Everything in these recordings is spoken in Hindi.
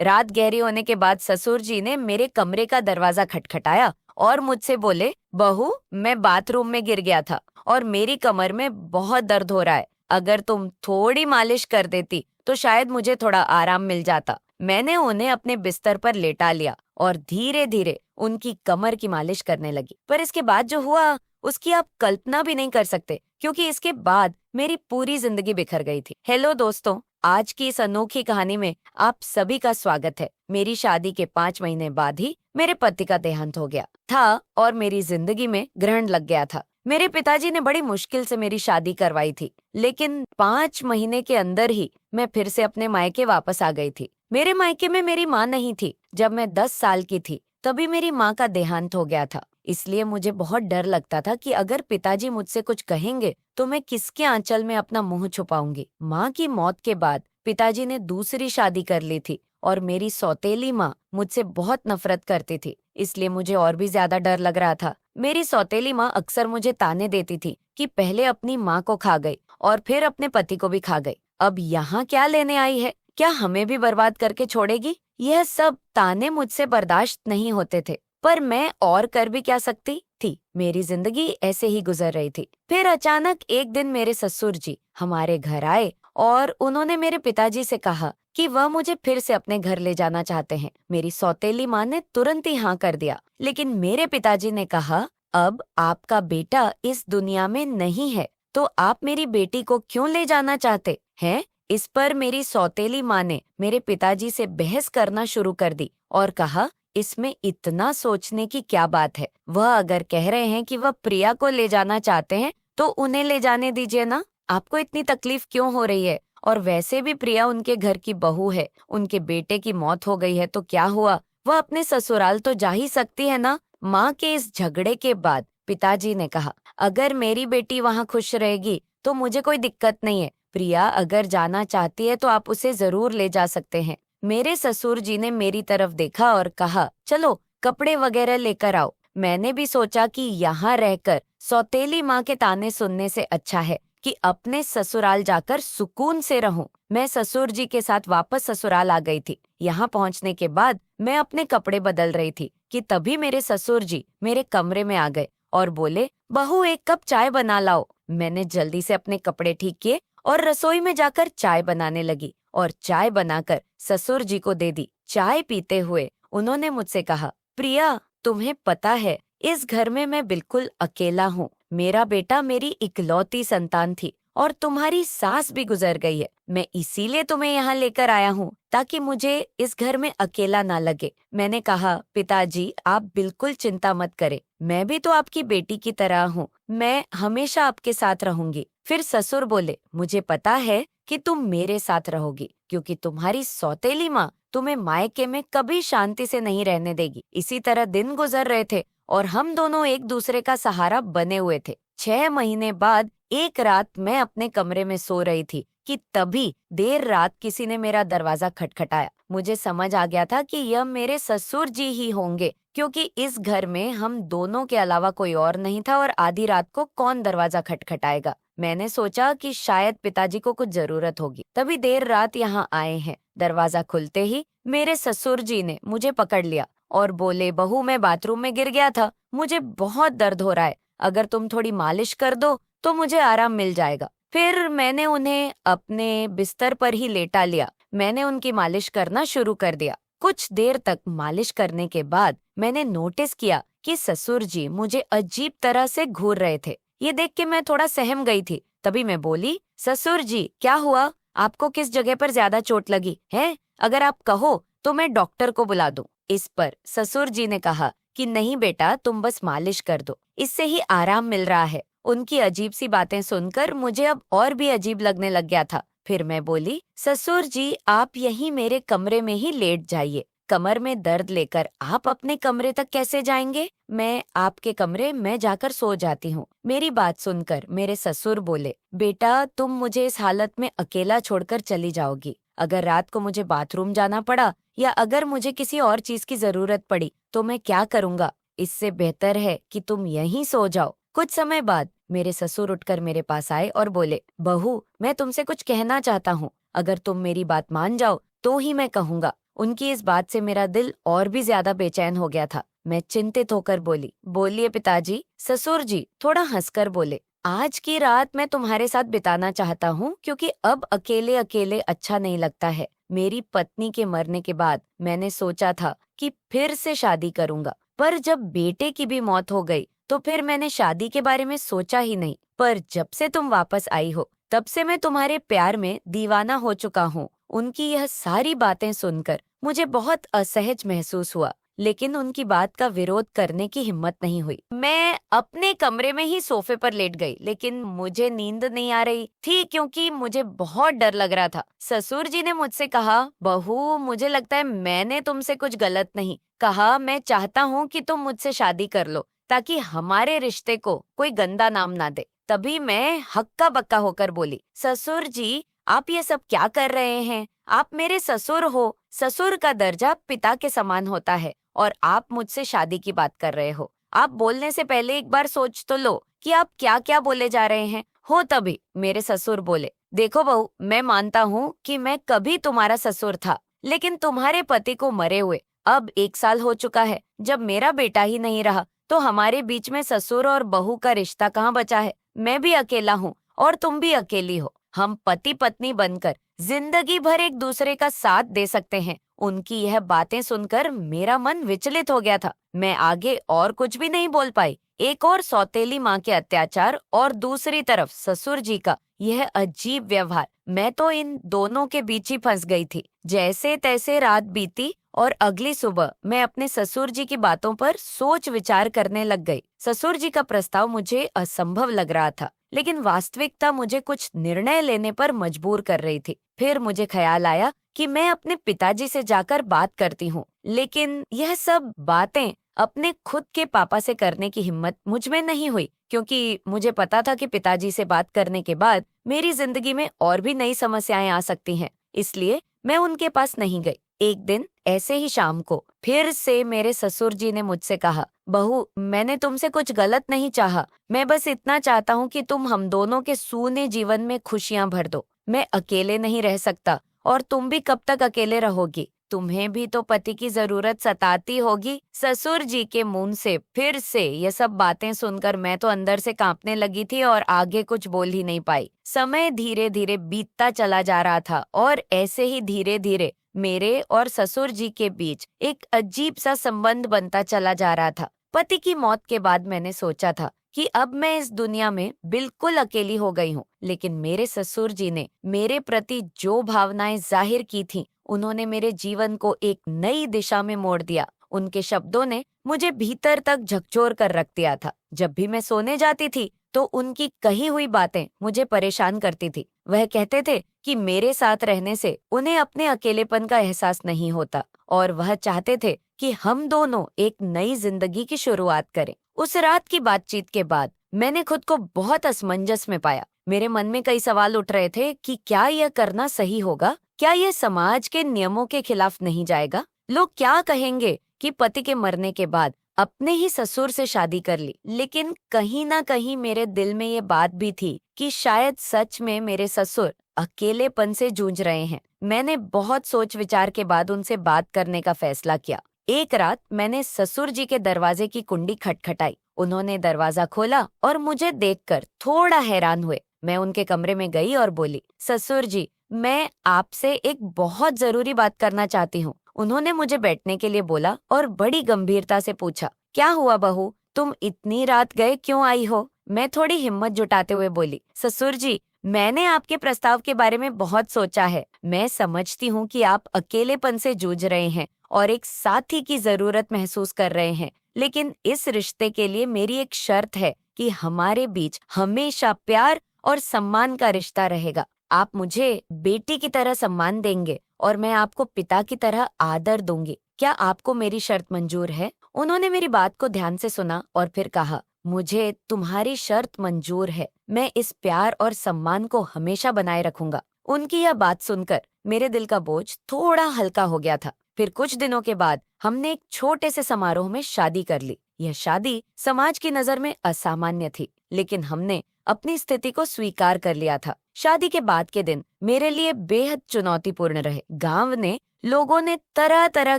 रात गहरी होने के बाद ससुर जी ने मेरे कमरे का दरवाजा खटखटाया और मुझसे बोले, बहू, मैं बाथरूम में गिर गया था और मेरी कमर में बहुत दर्द हो रहा है। अगर तुम थोड़ी मालिश कर देती तो शायद मुझे थोड़ा आराम मिल जाता। मैंने उन्हें अपने बिस्तर पर लेटा लिया और धीरे धीरे उनकी कमर की मालिश करने लगी। पर इसके बाद जो हुआ उसकी आप कल्पना भी नहीं कर सकते, क्योंकि इसके बाद मेरी पूरी जिंदगी बिखर गई थी। हेलो दोस्तों, आज की इस अनोखी कहानी में आप सभी का स्वागत है। मेरी शादी के 5 महीने बाद ही मेरे पति का देहांत हो गया था और मेरी जिंदगी में ग्रहण लग गया था। मेरे पिताजी ने बड़ी मुश्किल से मेरी शादी करवाई थी, लेकिन 5 महीने के अंदर ही मैं फिर से अपने मायके वापस आ गई थी। मेरे मायके में मेरी माँ नहीं थी। जब मैं 10 साल की थी तभी मेरी माँ का देहांत हो गया था। इसलिए मुझे बहुत डर लगता था कि अगर पिताजी मुझसे कुछ कहेंगे तो मैं किसके आंचल में अपना मुंह छुपाऊंगी। माँ की मौत के बाद पिताजी ने दूसरी शादी कर ली थी और मेरी सौतेली माँ मुझसे बहुत नफरत करती थी, इसलिए मुझे और भी ज्यादा डर लग रहा था। मेरी सौतेली माँ अक्सर मुझे ताने देती थी कि पहले अपनी माँ को खा गई और फिर अपने पति को भी खा गई। अब यहाँ क्या लेने आई है? क्या हमें भी बर्बाद करके छोड़ेगी? यह सब ताने मुझसे बर्दाश्त नहीं होते थे, पर मैं और कर भी क्या सकती थी। मेरी जिंदगी ऐसे ही गुजर रही थी। फिर अचानक एक दिन मेरे ससुर जी हमारे घर आए और उन्होंने मेरे पिताजी से कहा कि वह मुझे फिर से अपने घर ले जाना चाहते हैं। मेरी सौतेली माँ ने तुरंत ही हाँ कर दिया, लेकिन मेरे पिताजी ने कहा, अब आपका बेटा इस दुनिया में नहीं है तो आप मेरी बेटी को क्यों ले जाना चाहते हैं? इस पर मेरी सौतेली माँ ने मेरे पिताजी से बहस करना शुरू कर दी और कहा, इसमें इतना सोचने की क्या बात है? वह अगर कह रहे हैं कि वह प्रिया को ले जाना चाहते हैं तो उन्हें ले जाने दीजिए ना। आपको इतनी तकलीफ क्यों हो रही है? और वैसे भी प्रिया उनके घर की बहू है। उनके बेटे की मौत हो गई है तो क्या हुआ, वह अपने ससुराल तो जा ही सकती है ना। माँ के इस झगड़े के बाद पिताजी ने कहा, अगर मेरी बेटी वहाँ खुश रहेगी तो मुझे कोई दिक्कत नहीं है। प्रिया अगर जाना चाहती है तो आप उसे जरूर ले जा सकते हैं। मेरे ससुर जी ने मेरी तरफ देखा और कहा, चलो कपड़े वगैरह लेकर आओ। मैंने भी सोचा कि यहाँ रहकर सौतेली माँ के ताने सुनने से अच्छा है कि अपने ससुराल जाकर सुकून से रहूं। मैं ससुर जी के साथ वापस ससुराल आ गई थी। यहाँ पहुँचने के बाद मैं अपने कपड़े बदल रही थी कि तभी मेरे ससुर जी मेरे कमरे में आ गए और बोले, बहू, एक कप चाय बना लाओ। मैंने जल्दी से अपने कपड़े ठीक किए और रसोई में जाकर चाय बनाने लगी और चाय बनाकर ससुर जी को दे दी। चाय पीते हुए उन्होंने मुझसे कहा, प्रिया, तुम्हें पता है इस घर में मैं बिल्कुल अकेला हूँ। मेरा बेटा मेरी इकलौती संतान थी और तुम्हारी सास भी गुजर गई है। मैं इसीलिए तुम्हें यहाँ लेकर आया हूँ ताकि मुझे इस घर में अकेला ना लगे। मैंने कहा, पिताजी, आप बिल्कुल चिंता मत करें, मैं भी तो आपकी बेटी की तरह हूँ। मैं हमेशा आपके साथ रहूंगी। फिर ससुर बोले, मुझे पता है कि तुम मेरे साथ रहोगी क्योंकि तुम्हारी सौतेली माँ तुम्हें मायके में कभी शांति से नहीं रहने देगी। इसी तरह दिन गुजर रहे थे और हम दोनों एक दूसरे का सहारा बने हुए थे। 6 महीने बाद एक रात मैं अपने कमरे में सो रही थी कि तभी देर रात किसी ने मेरा दरवाजा खटखटाया। मुझे समझ आ गया था कि यह मेरे ससुर जी ही होंगे, क्योंकि इस घर में हम दोनों के अलावा कोई और नहीं था और आधी रात को कौन दरवाजा खटखटाएगा। मैंने सोचा कि शायद पिताजी को कुछ जरूरत होगी, तभी देर रात यहाँ आए हैं। दरवाजा खुलते ही मेरे ससुर जी ने मुझे पकड़ लिया और बोले, बहू, मैं बाथरूम में गिर गया था, मुझे बहुत दर्द हो रहा है, अगर तुम थोड़ी मालिश कर दो तो मुझे आराम मिल जाएगा। फिर मैंने उन्हें अपने बिस्तर पर ही लेटा लिया। मैंने उनकी मालिश करना शुरू कर दिया। कुछ देर तक मालिश करने के बाद मैंने नोटिस किया कि ससुर जी मुझे अजीब तरह से घूर रहे थे। ये देख के मैं थोड़ा सहम गई थी। तभी मैं बोली, ससुर जी, क्या हुआ? आपको किस जगह पर ज्यादा चोट लगी है? अगर आप कहो तो मैं डॉक्टर को बुला दूं। इस पर ससुर जी ने कहा कि नहीं बेटा, तुम बस मालिश कर दो, इससे ही आराम मिल रहा है। उनकी अजीब सी बातें सुनकर मुझे अब और भी अजीब लगने लग गया था। फिर मैं बोली, ससुर जी, आप यहीं मेरे कमरे में ही लेट जाइए। कमर में दर्द लेकर आप अपने कमरे तक कैसे जाएंगे? मैं आपके कमरे में जाकर सो जाती हूँ। मेरी बात सुनकर मेरे ससुर बोले, बेटा, तुम मुझे इस हालत में अकेला छोड़कर चली जाओगी। अगर रात को मुझे बाथरूम जाना पड़ा या अगर मुझे किसी और चीज की जरूरत पड़ी तो मैं क्या करूँगा? इससे बेहतर है कि तुम यहीं सो जाओ। कुछ समय बाद मेरे ससुर उठकर मेरे पास आए और बोले, बहू, मैं तुमसे कुछ कहना चाहता हूँ, अगर तुम मेरी बात मान जाओ तो ही मैं कहूँगा। उनकी इस बात से मेरा दिल और भी ज्यादा बेचैन हो गया था। मैं चिंतित होकर बोली, बोलिए पिताजी। ससुर जी थोड़ा हंसकर बोले, आज की रात मैं तुम्हारे साथ बिताना चाहता हूँ क्योंकि अब अकेले अकेले अच्छा नहीं लगता है। मेरी पत्नी के मरने के बाद मैंने सोचा था कि फिर से शादी करूंगा, पर जब बेटे की भी मौत हो गई तो फिर मैंने शादी के बारे में सोचा ही नहीं। पर जब से तुम वापस आई हो तब से मैं तुम्हारे प्यार में दीवाना हो चुका हूँ। उनकी यह सारी बातें सुनकर मुझे बहुत असहज महसूस हुआ, लेकिन उनकी बात का विरोध करने की हिम्मत नहीं हुई। मैं अपने कमरे में ही सोफे पर लेट गई, लेकिन मुझे नींद नहीं आ रही थी क्योंकि मुझे बहुत डर लग रहा था। ससुर जी ने मुझसे कहा, बहू मुझे लगता है मैंने तुमसे कुछ गलत नहीं कहा। मैं चाहता हूँ कि तुम मुझसे शादी कर लो ताकि हमारे रिश्ते को कोई गंदा नाम ना दे। तभी मैं हक्का बक्का होकर बोली, ससुर जी आप ये सब क्या कर रहे हैं? आप मेरे ससुर हो। ससुर का दर्जा पिता के समान होता है और आप मुझसे शादी की बात कर रहे हो। आप बोलने से पहले एक बार सोच तो लो कि आप क्या क्या बोले जा रहे हैं। हो तभी मेरे ससुर बोले, देखो बहू, मैं मानता हूँ कि मैं कभी तुम्हारा ससुर था, लेकिन तुम्हारे पति को मरे हुए अब 1 साल हो चुका है। जब मेरा बेटा ही नहीं रहा तो हमारे बीच में ससुर और बहू का रिश्ता कहाँ बचा है? मैं भी अकेला हूँ और तुम भी अकेली हो। हम पति पत्नी बनकर जिंदगी भर एक दूसरे का साथ दे सकते हैं। उनकी यह बातें सुनकर मेरा मन विचलित हो गया था। मैं आगे और कुछ भी नहीं बोल पाई। एक और सौतेली माँ के अत्याचार और दूसरी तरफ ससुर जी का यह अजीब व्यवहार, मैं तो इन दोनों के बीच ही फंस गई थी। जैसे तैसे रात बीती और अगली सुबह मैं अपने ससुर जी की बातों पर सोच विचार करने लग गई। ससुर जी का प्रस्ताव मुझे असंभव लग रहा था, लेकिन वास्तविकता मुझे कुछ निर्णय लेने पर मजबूर कर रही थी। फिर मुझे ख्याल आया कि मैं अपने पिताजी से जाकर बात करती हूँ, लेकिन यह सब बातें अपने खुद के पापा से करने की हिम्मत मुझ में नहीं हुई, क्योंकि मुझे पता था कि पिताजी से बात करने के बाद मेरी जिंदगी में और भी नई समस्याएं आ सकती हैं। इसलिए मैं उनके पास नहीं गई। एक दिन ऐसे ही शाम को फिर से मेरे ससुर जी ने मुझसे कहा, बहू मैंने तुमसे कुछ गलत नहीं चाहा। मैं बस इतना चाहता हूँ कि तुम हम दोनों के सूने जीवन में खुशियां भर दो। मैं अकेले नहीं रह सकता और तुम भी कब तक अकेले रहोगी? तुम्हें भी तो पति की जरूरत सताती होगी। ससुर जी के मुंह से फिर से ये सब बातें सुनकर मैं तो अंदर से कांपने लगी थी और आगे कुछ बोल ही नहीं पाई। समय धीरे धीरे बीतता चला जा रहा था और ऐसे ही धीरे धीरे मेरे और ससुर जी के बीच एक अजीब सा संबंध बनता चला जा रहा था। पति की मौत के बाद मैंने सोचा था कि अब मैं इस दुनिया में बिल्कुल अकेली हो गई हूँ, लेकिन मेरे ससुर जी ने मेरे प्रति जो भावनाएं जाहिर की थीं, उन्होंने मेरे जीवन को एक नई दिशा में मोड़ दिया। उनके शब्दों ने मुझे भीतर तक झकझोर कर रख दिया था। जब भी मैं सोने जाती थी तो उनकी कही हुई बातें मुझे परेशान करती थी। वह कहते थे कि मेरे साथ रहने से उन्हें अपने अकेलेपन का एहसास नहीं होता और वह चाहते थे कि हम दोनों एक नई जिंदगी की शुरुआत करें। उस रात की बातचीत के बाद मैंने खुद को बहुत असमंजस में पाया। मेरे मन में कई सवाल उठ रहे थे कि क्या यह करना सही होगा? क्या यह समाज के नियमों के खिलाफ नहीं जाएगा? लोग क्या कहेंगे कि पति के मरने के बाद अपने ही ससुर से शादी कर ली? लेकिन कहीं ना कहीं मेरे दिल में ये बात भी थी कि शायद सच में मेरे ससुर अकेलेपन से जूझ रहे हैं। मैंने बहुत सोच विचार के बाद उनसे बात करने का फैसला किया। एक रात मैंने ससुर जी के दरवाजे की कुंडी खटखटाई। उन्होंने दरवाजा खोला और मुझे देखकर थोड़ा हैरान हुए। मैं उनके कमरे में गई और बोली, ससुर जी मैं आपसे एक बहुत जरूरी बात करना चाहती हूँ। उन्होंने मुझे बैठने के लिए बोला और बड़ी गंभीरता से पूछा, क्या हुआ बहू, तुम इतनी रात गए क्यों आई हो? मैं थोड़ी हिम्मत जुटाते हुए बोली, ससुर जी मैंने आपके प्रस्ताव के बारे में बहुत सोचा है। मैं समझती हूँ कि आप अकेलेपन से जूझ रहे हैं और एक साथी की जरूरत महसूस कर रहे हैं, लेकिन इस रिश्ते के लिए मेरी एक शर्त है कि हमारे बीच हमेशा प्यार और सम्मान का रिश्ता रहेगा। आप मुझे बेटी की तरह सम्मान देंगे और मैं आपको पिता की तरह आदर दूंगी। क्या आपको मेरी शर्त मंजूर है? उन्होंने मेरी बात को ध्यान से सुना और फिर कहा, मुझे तुम्हारी शर्त मंजूर है। मैं इस प्यार और सम्मान को हमेशा बनाए रखूंगा। उनकी यह बात सुनकर मेरे दिल का बोझ थोड़ा हल्का हो गया था। फिर कुछ दिनों के बाद हमने एक छोटे से समारोह में शादी कर ली। यह शादी समाज की नजर में असामान्य थी, लेकिन हमने अपनी स्थिति को स्वीकार कर लिया था। शादी के बाद के दिन मेरे लिए बेहद चुनौतीपूर्ण रहे। गांव ने लोगों ने तरह तरह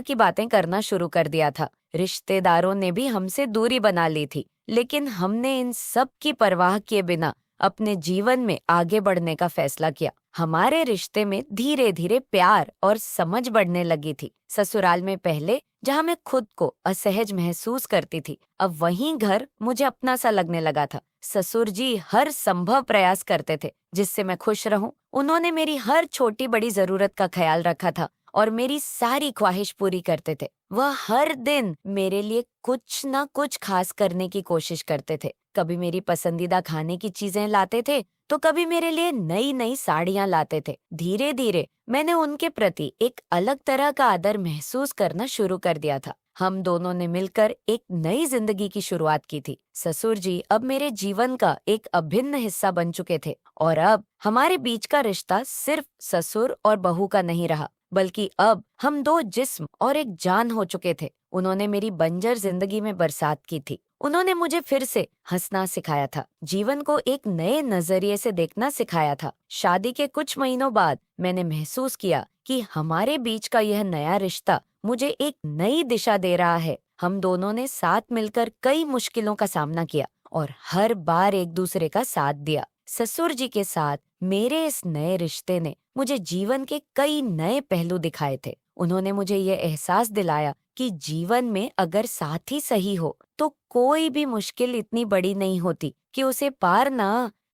की बातें करना शुरू कर दिया था। रिश्तेदारों ने भी हमसे दूरी बना ली थी, लेकिन हमने इन सब की परवाह किए बिना अपने जीवन में आगे बढ़ने का फैसला किया। हमारे रिश्ते में धीरे धीरे प्यार और समझ बढ़ने लगी थी। ससुराल में पहले जहाँ मैं खुद को असहज महसूस करती थी, अब वहीं घर मुझे अपना सा लगने लगा था। ससुर जी हर संभव प्रयास करते थे जिससे मैं खुश रहूं। उन्होंने मेरी हर छोटी बड़ी जरूरत का ख्याल रखा था और मेरी सारी ख्वाहिश पूरी करते थे। वह हर दिन मेरे लिए कुछ ना कुछ खास करने की कोशिश करते थे। कभी मेरी पसंदीदा खाने की चीजें लाते थे, तो कभी मेरे लिए नई नई साड़ियां लाते थे। धीरे धीरे मैंने उनके प्रति एक अलग तरह का आदर महसूस करना शुरू कर दिया था। हम दोनों ने मिलकर एक नई जिंदगी की शुरुआत की थी। ससुर जी अब मेरे जीवन का एक अभिन्न हिस्सा बन चुके थे और अब हमारे बीच का रिश्ता सिर्फ ससुर और बहू का नहीं रहा, बल्कि अब हम दो जिस्म और एक जान हो चुके थे। उन्होंने मेरी बंजर जिंदगी में बरसात की थी। उन्होंने मुझे फिर से हंसना सिखाया था, जीवन को एक नए नजरिए से देखना सिखाया था। शादी के कुछ महीनों बाद मैंने महसूस किया कि हमारे बीच का यह नया रिश्ता मुझे एक नई दिशा दे रहा है। हम दोनों ने साथ मिलकर कई मुश्किलों का सामना किया और हर बार एक दूसरे का साथ दिया। ससुर जी के साथ मेरे इस नए रिश्ते ने मुझे जीवन के कई नए पहलू दिखाए थे। उन्होंने मुझे ये एहसास दिलाया कि जीवन में अगर साथी सही हो तो कोई भी मुश्किल इतनी बड़ी नहीं होती कि उसे पार ना